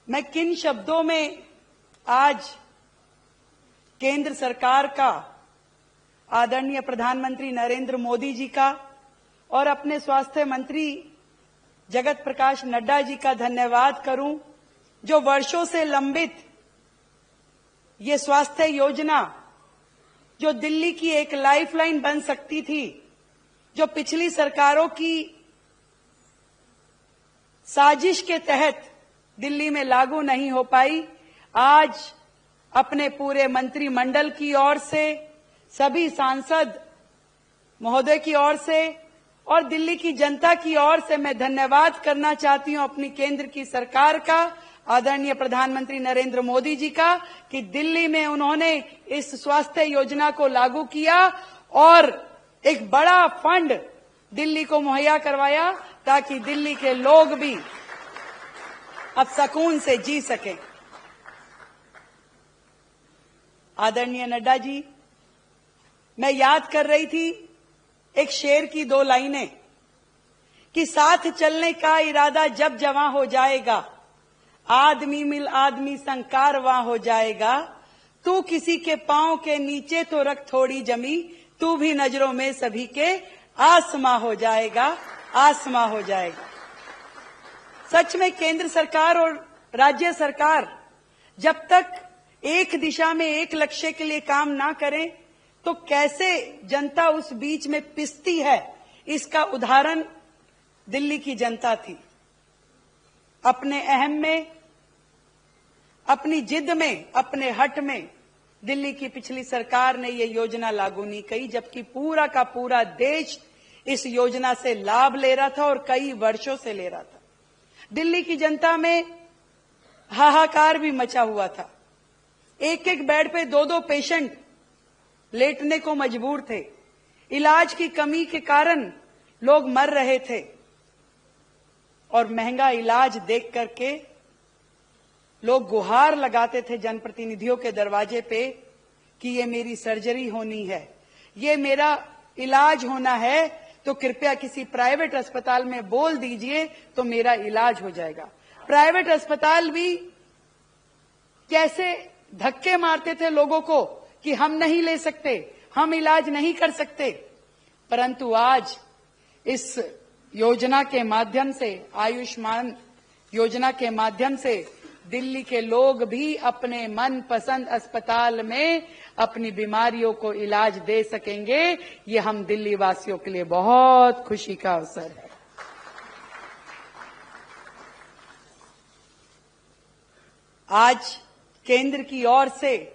मैं किन शब्दों में आज केंद्र सरकार का, आदरणीय प्रधानमंत्री नरेंद्र मोदी जी का और अपने स्वास्थ्य मंत्री जगत प्रकाश नड्डा जी का धन्यवाद करूं, जो वर्षों से लंबित ये स्वास्थ्य योजना, जो दिल्ली की एक लाइफलाइन बन सकती थी, जो पिछली सरकारों की साजिश के तहत दिल्ली में लागू नहीं हो पाई, आज अपने पूरे मंत्रिमंडल की ओर से, सभी सांसद महोदय की ओर से और दिल्ली की जनता की ओर से मैं धन्यवाद करना चाहती हूं अपनी केंद्र की सरकार का, आदरणीय प्रधानमंत्री नरेंद्र मोदी जी का, कि दिल्ली में उन्होंने इस स्वास्थ्य योजना को लागू किया और एक बड़ा फंड दिल्ली को मुहैया करवाया ताकि दिल्ली के लोग भी अब सुकून से जी सकें। आदरणीय नड्डा जी, मैं याद कर रही थी एक शेर की 2 लाइनें कि साथ चलने का इरादा जब जवां हो जाएगा, आदमी मिल आदमी संग कारवां हो जाएगा, तू किसी के पांव के नीचे तो रख थोड़ी जमी, तू भी नजरों में सभी के आसमां हो जाएगा, आसमां हो जाएगा। सच में केंद्र सरकार और राज्य सरकार जब तक एक दिशा में एक लक्ष्य के लिए काम ना करें तो कैसे जनता उस बीच में पिसती है, इसका उदाहरण दिल्ली की जनता थी। अपने अहम में, अपनी जिद में, अपने हट में दिल्ली की पिछली सरकार ने ये योजना लागू नहीं की, जबकि पूरा का पूरा देश इस योजना से लाभ ले रहा था और कई वर्षों से ले रहा था। दिल्ली की जनता में हाहाकार भी मचा हुआ था। एक एक बेड पे 2-2 पेशेंट लेटने को मजबूर थे। इलाज की कमी के कारण लोग मर रहे थे और महंगा इलाज देख करके लोग गुहार लगाते थे जनप्रतिनिधियों के दरवाजे पे कि ये मेरी सर्जरी होनी है, ये मेरा इलाज होना है, तो कृपया किसी प्राइवेट अस्पताल में बोल दीजिए तो मेरा इलाज हो जाएगा। प्राइवेट अस्पताल भी कैसे धक्के मारते थे लोगों को कि हम नहीं ले सकते, हम इलाज नहीं कर सकते। परंतु आज इस योजना के माध्यम से, आयुष्मान योजना के माध्यम से दिल्ली के लोग भी अपने मनपसंद अस्पताल में अपनी बीमारियों को इलाज दे सकेंगे। ये हम दिल्ली वासियों के लिए बहुत खुशी का अवसर है। आज केंद्र की ओर से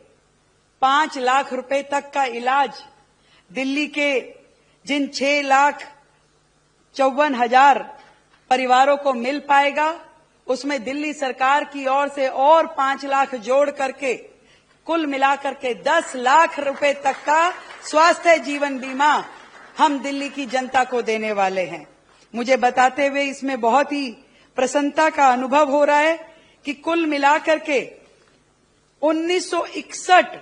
5 लाख रुपए तक का इलाज दिल्ली के जिन 6,54,000 परिवारों को मिल पाएगा, उसमें दिल्ली सरकार की ओर से और 5 लाख जोड़ करके कुल मिलाकर के 10 लाख रुपए तक का स्वास्थ्य जीवन बीमा हम दिल्ली की जनता को देने वाले हैं। मुझे बताते हुए इसमें बहुत ही प्रसन्नता का अनुभव हो रहा है कि कुल मिलाकर के 1961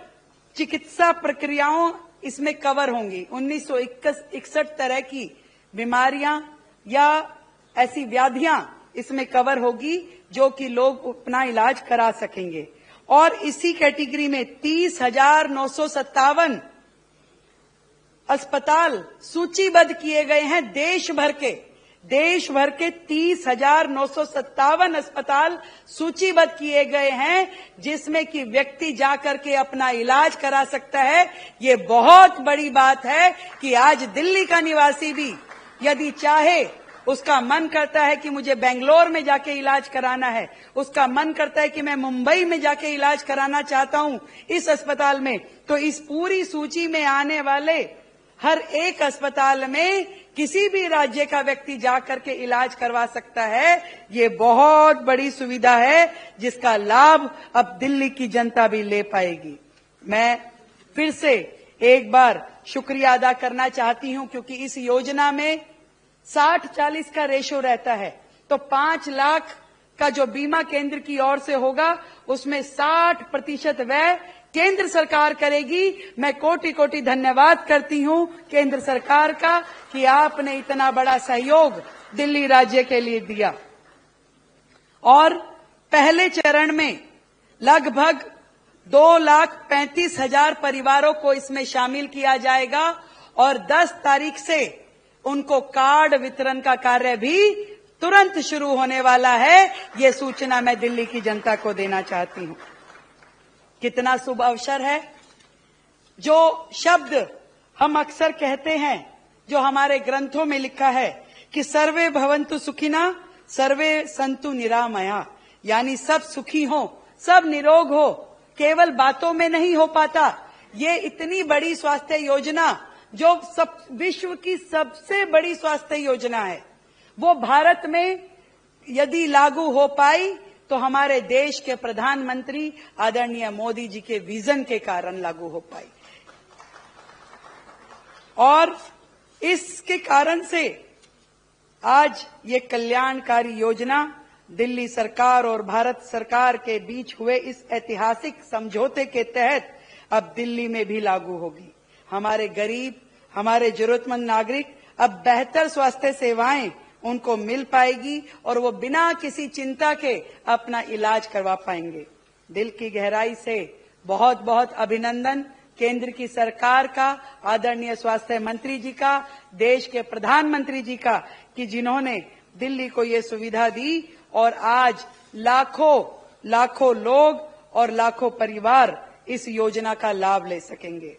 चिकित्सा प्रक्रियाओं इसमें कवर होंगी। 1961 तरह की बीमारियां या ऐसी व्याधियां इसमें कवर होगी जो कि लोग अपना इलाज करा सकेंगे। और इसी कैटेगरी में 30,957 अस्पताल सूचीबद्ध किए गए हैं। देश भर के 30,957 अस्पताल सूचीबद्ध किए गए हैं, जिसमें कि व्यक्ति जाकर के अपना इलाज करा सकता है। ये बहुत बड़ी बात है कि आज दिल्ली का निवासी भी यदि चाहे, उसका मन करता है कि मुझे बेंगलोर में जाके इलाज कराना है, उसका मन करता है कि मैं मुंबई में जाके इलाज कराना चाहता हूं इस अस्पताल में, तो इस पूरी सूची में आने वाले हर एक अस्पताल में किसी भी राज्य का व्यक्ति जाकर के इलाज करवा सकता है। ये बहुत बड़ी सुविधा है जिसका लाभ अब दिल्ली की जनता भी ले पाएगी। मैं फिर से एक बार शुक्रिया अदा करना चाहती हूं, क्योंकि इस योजना में 60-40 का रेशो रहता है, तो 5 लाख का जो बीमा केंद्र की ओर से होगा उसमें 60% व्यय केंद्र सरकार करेगी। मैं कोटि कोटि धन्यवाद करती हूं केंद्र सरकार का कि आपने इतना बड़ा सहयोग दिल्ली राज्य के लिए दिया। और पहले चरण में लगभग 2,35,000 परिवारों को इसमें शामिल किया जाएगा और 10 तारीख से उनको कार्ड वितरण का कार्य भी तुरंत शुरू होने वाला है। ये सूचना मैं दिल्ली की जनता को देना चाहती हूं। कितना शुभ अवसर है। जो शब्द हम अक्सर कहते हैं, जो हमारे ग्रंथों में लिखा है कि सर्वे भवन्तु सुखिना सर्वे सन्तु निरामया, यानी सब सुखी हो, सब निरोग हो, केवल बातों में नहीं हो पाता। ये इतनी बड़ी स्वास्थ्य योजना, जो सब विश्व की सबसे बड़ी स्वास्थ्य योजना है, वो भारत में यदि लागू हो पाई तो हमारे देश के प्रधानमंत्री आदरणीय मोदी जी के विजन के कारण लागू हो पाई। और इसके कारण से आज ये कल्याणकारी योजना दिल्ली सरकार और भारत सरकार के बीच हुए इस ऐतिहासिक समझौते के तहत अब दिल्ली में भी लागू होगी। हमारे गरीब, हमारे जरूरतमंद नागरिक अब बेहतर स्वास्थ्य सेवाएं उनको मिल पाएगी और वो बिना किसी चिंता के अपना इलाज करवा पाएंगे। दिल की गहराई से बहुत बहुत अभिनंदन केंद्र की सरकार का, आदरणीय स्वास्थ्य मंत्री जी का, देश के प्रधानमंत्री जी का, कि जिन्होंने दिल्ली को ये सुविधा दी और आज लाखों लोग और लाखों परिवार इस योजना का लाभ ले सकेंगे।